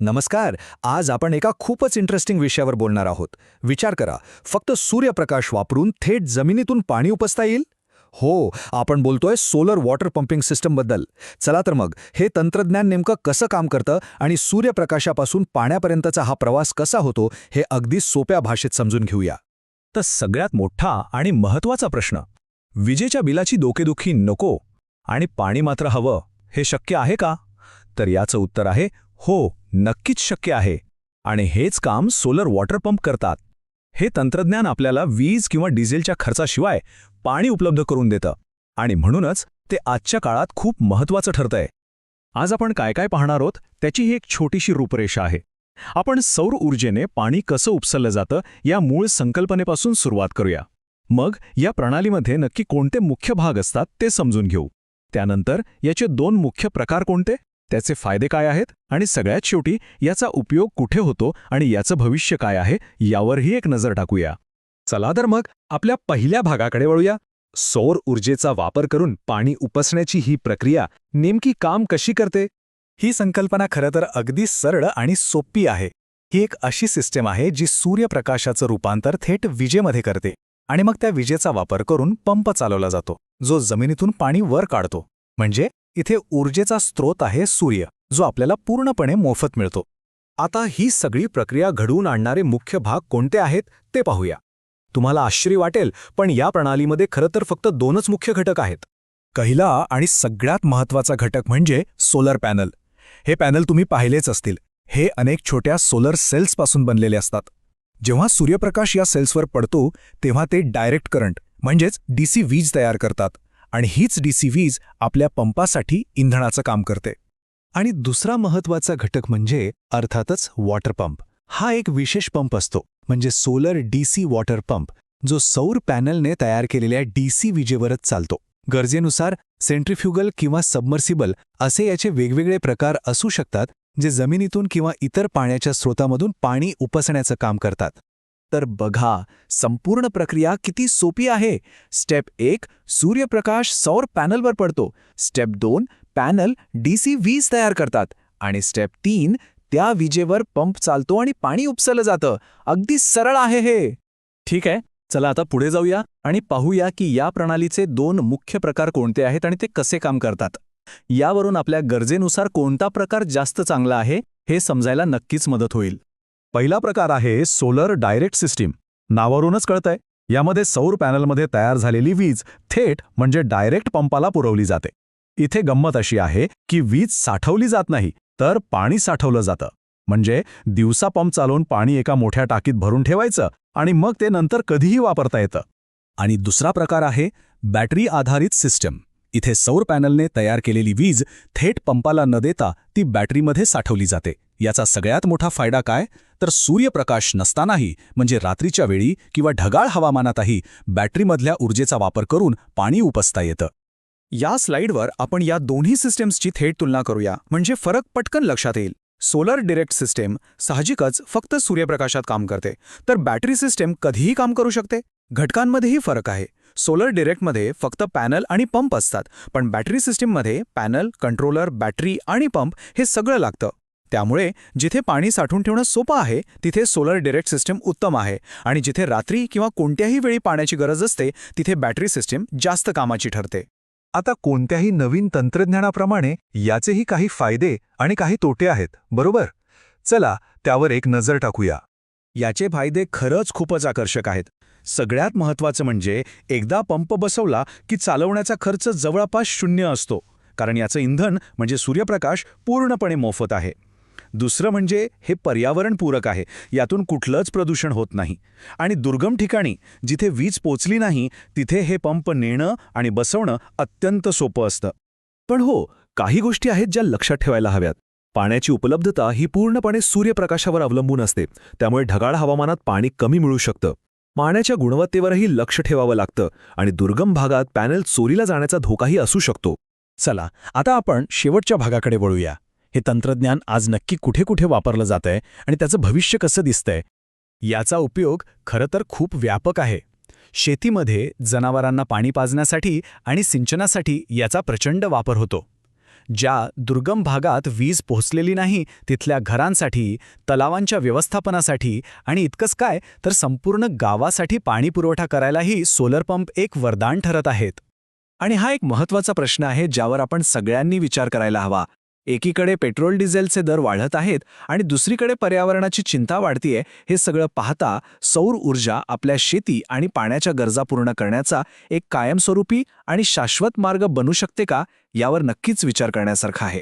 नमस्कार. आज आपण एका खूपच इंटरेस्टिंग विषयावर बोलणार आहोत. विचार करा, फक्त सूर्यप्रकाश वापरून थेट जमिनीतून पाणी उपसता येईल? हो, आपण बोलतोय सोलर वॉटर पंपिंग सिस्टमबद्दल. चला तर मग, हे तंत्रज्ञान नेमकं कसं काम करतं आणि सूर्यप्रकाशापासून पाण्यापर्यंतचा हा प्रवास कसा होतो, हे अगदी सोप्या भाषेत समजून घेऊया. तर सगळ्यात मोठा आणि महत्त्वाचा प्रश्न, विजेच्या बिलाची डोकेदुखी नको आणि पाणी मात्र हवं, हे शक्य आहे का? तर याचं उत्तर आहे हो, नक्कीच शक्य आहे. आणि हेच काम सोलर वॉटर पंप करतात. हे तंत्रज्ञान आपल्याला वीज किंवा डिझेलच्या खर्चाशिवाय पाणी उपलब्ध करून देतं आणि म्हणूनच ते आजच्या काळात खूप महत्त्वाचं ठरतंय. आज आपण काय काय पाहणार आहोत त्याची ही एक छोटीशी रूपरेषा आहे. आपण सौर ऊर्जेने पाणी कसं उपसलं जातं या मूळ संकल्पनेपासून सुरुवात करूया. मग या प्रणालीमध्ये नक्की कोणते मुख्य भाग असतात ते समजून घेऊ. त्यानंतर याचे दोन मुख्य प्रकार कोणते, त्याचे फायदे काय आहेत आणि सगळ्यात शेवटी याचा उपयोग कुठे होतो आणि याचं भविष्य काय आहे यावरही एक नजर टाकूया. चला तर मग आपल्या पहिल्या भागाकडे वळूया. सौर ऊर्जेचा वापर करून पाणी उपसण्याची ही प्रक्रिया नेमकी काम कशी करते? ही संकल्पना खरं तर अगदी सरळ आणि सोपी आहे. ही एक अशी सिस्टीम आहे जी सूर्यप्रकाशाचं रूपांतर थेट विजेमध्ये करते आणि मग त्या विजेचा वापर करून पंप चालवला जातो, जो जमिनीतून पाणी वर काढतो. म्हणजे इथे ऊर्जेचा स्रोत आहे सूर्य, जो आपल्याला पूर्णपणे मोफत मिळतो. आता ही सगळी प्रक्रिया घडवून आणणारे मुख्य भाग कोणते आहेत ते पाहूया. तुम्हाला आश्चर्य वाटेल, पण या प्रणालीमध्ये खरं तर फक्त दोनच मुख्य घटक आहेत. पहिला आणि सगळ्यात महत्त्वाचा घटक म्हणजे सोलर पॅनल. हे पॅनल तुम्ही पाहिलेच असतील. हे अनेक छोट्या सोलर सेल्सपासून बनलेले असतात. जेव्हा सूर्यप्रकाश या सेल्सवर पडतो तेव्हा ते डायरेक्ट करंट म्हणजेच डीसी वीज तयार करतात आणि हीच डीसी वीज आपल्या पंपासाठी इंधनाचं काम करते. आणि दुसरा महत्त्वाचा घटक म्हणजे अर्थातच वॉटर पंप. हा एक विशेष पंप असतो, म्हणजे सोलर डीसी वॉटर पंप, जो सौर पॅनलने तयार केलेल्या डीसी विजेवरच चालतो. गरजेनुसार सेंट्रिफ्युगल किंवा सबमर्सिबल असे याचे वेगवेगळे प्रकार असू शकतात, जे जमिनीतून किंवा इतर पाण्याच्या स्रोतामधून पाणी उपसण्याचं काम करतात. तर बघा, संपूर्ण प्रक्रिया किती सोपी आहे. स्टेप 1, सूर्यप्रकाश सौर पॅनलवर पडतो. स्टेप 2, पॅनल डीसी वीज तयार करतात. आणि स्टेप 3, त्या विजेवर पंप चालतो आणि पाणी उपसलं जातं. अगदी सरळ आहे हे. ठीक आहे, चला आता पुढे जाऊया आणि पाहूया की या प्रणालीचे दोन मुख्य प्रकार कोणते आहेत आणि ते कसे काम करतात. यावरून आपल्या गरजेनुसार कोणता प्रकार जास्त चांगला आहे हे समजायला नक्कीच मदत होईल. पहिला प्रकार आहे सोलर डायरेक्ट सिस्टीम. नावावरूनच कळतंय, यामध्ये सौर पॅनलमध्ये तयार झालेली वीज थेट म्हणजे डायरेक्ट पंपाला पुरवली जाते. इथे गंमत अशी आहे की वीज साठवली जात नाही, तर पाणी साठवलं जातं. म्हणजे दिवसा पंप चालवून पाणी एका मोठ्या टाकीत भरून ठेवायचं आणि मग ते नंतर कधीही वापरता येतं. आणि दुसरा प्रकार आहे बॅटरी आधारित सिस्टम. इथे सौर पॅनलने तयार केलेली वीज थेट पंपाला न देता ती बॅटरीमध्ये साठवली जाते. याचा सगळ्यात मोठा फायदा काय, तर सूर्यप्रकाश नसतानाही, म्हणजे रात्रीच्या वेळी किंवा ढगाळ हवामानातही बॅटरीमधल्या ऊर्जेचा वापर करून पाणी उपसता येतं. या स्लाइडवर आपण या दोन्ही सिस्टीम्सची थेट तुलना करूया, म्हणजे फरक पटकन लक्षात येईल. सोलर डायरेक्ट सिस्टीम साहजिकच फक्त सूर्यप्रकाशात काम करते, तर बॅटरी सिस्टीम कधीही काम करू शकते. घटकांमध्येही फरक आहे. सोलर डायरेक्टमध्ये फक्त पॅनल आणि पंप असतात, पण बॅटरी सिस्टीममध्ये पॅनल, कंट्रोलर, बॅटरी आणि पंप हे सगळं लागतं. त्यामुळे जिथे पाणी साठवून ठेवणं सोपं आहे, तिथे सोलर डायरेक्ट सिस्टीम उत्तम आहे. आणि जिथे रात्री किंवा कोणत्याही वेळी पाण्याची गरज असते, तिथे बॅटरी सिस्टीम जास्त कामाची ठरते. आता कोणत्याही नवीन तंत्रज्ञानाप्रमाणे याचेही काही फायदे आणि काही तोटे आहेत, बरोबर? चला त्यावर एक नजर टाकूया. याचे फायदे खरंच खूपच आकर्षक आहेत. सगळ्यात महत्त्वाचं म्हणजे एकदा पंप बसवला की चालवण्याचा खर्च जवळपास 0 असतो, कारण याचं इंधन म्हणजे सूर्यप्रकाश पूर्णपणे मोफत आहे. दुसरं म्हणजे हे पर्यावरणपूरक आहे. यातून कुठलंच प्रदूषण होत नाही. आणि दुर्गम ठिकाणी जिथे वीज पोचली नाही, तिथे हे पंप नेणं आणि बसवणं अत्यंत सोपं असतं. पण हो, काही गोष्टी आहेत ज्या लक्षात ठेवायला हव्यात. पाण्याची उपलब्धता ही पूर्णपणे सूर्यप्रकाशावर अवलंबून असते, त्यामुळे ढगाळ हवामानात पाणी कमी मिळू शकतं. पाण्याच्या गुणवत्तेवरही लक्ष ठेवावं लागतं आणि दुर्गम भागात पॅनल चोरीला जाण्याचा धोकाही असू शकतो. चला आता आपण शेवटच्या भागाकडे वळूया. हे तंत्रज्ञान आज नक्की कुठे कुठे वापरलं जातंय आणि त्याचं भविष्य कसं दिसतंय? याचा उपयोग खरं तर खूप व्यापक आहे. शेतीमध्ये जनावरांना पाणी पाजण्यासाठी आणि सिंचनासाठी याचा प्रचंड वापर होतो. ज्या दुर्गम भागात वीज पोहोचलेली नाही तिथल्या घरांसाठी, तलावांच्या व्यवस्थापनासाठी आणि इतकंच काय तर संपूर्ण गावासाठी पाणी पुरवठा करायलाही सोलर पंप एक वरदान ठरत आहेत. आणि हा एक महत्त्वाचा प्रश्न आहे ज्यावर आपण सगळ्यांनी विचार करायला हवा. एकीकडे पेट्रोल डिझेलचे दर वाढत आहेत आणि दुसरीकडे पर्यावरणाची चिंता वाढतीये. हे सगळं पाहता सौर ऊर्जा आपल्या शेती आणि पाण्याच्या गरजा पूर्ण करण्याचा एक कायमस्वरूपी आणि शाश्वत मार्ग बनू शकते का, यावर नक्कीच विचार करण्यासारखा आहे.